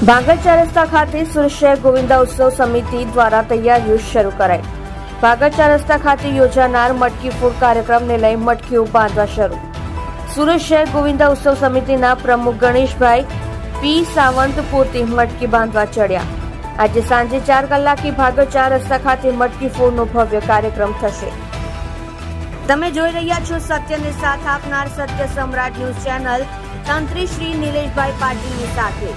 ભાગળ ચાર રસ્તા ખાતે સુરત શહેર ગોવિંદા ઉત્સવ સમિતિ દ્વારા તૈયારીઓ શરૂ કરાઈ. ભાગળ ચાર રસ્તા ખાતે યોજાનાર મટકી ફોડ કાર્યક્રમને લઈ મટકીઓ બાંધવા શરૂ. સુરત શહેર ગોવિંદા ઉત્સવ સમિતિના પ્રમુખ ગણેશભાઈ પી સાવંત પોતે મટકી બાંધવા ચડ્યા. આજે સાંજે 4 કલાકે ભાગળ ચાર રસ્તા ખાતે મટકી ફોડનો ભવ્ય કાર્યક્રમ થશે. તમે જોઈ રહ્યા છો સત્યને સાથ આપનાર સત્ય સમ્રાટ ન્યૂઝ ચેનલ તંત્રી શ્રી નિલેશભાઈ પાટીલની સાથે.